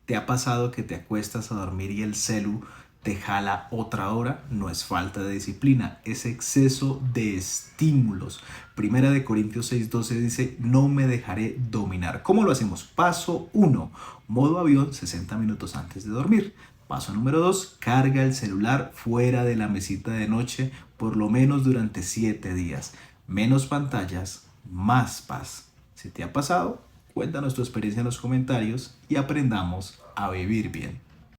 ¿Te ha pasado que te acuestas a dormir y el celu te jala otra hora? No es falta de disciplina, es exceso de estímulos. Primera de Corintios 6:12 dice, no me dejaré dominar. ¿Cómo lo hacemos? Paso uno, modo avión 60 minutos antes de dormir. Paso número 2, carga el celular fuera de la mesita de noche por lo menos durante 7 días. Menos pantallas, más paz. Si te ha pasado, cuéntanos tu experiencia en los comentarios y aprendamos a vivir bien.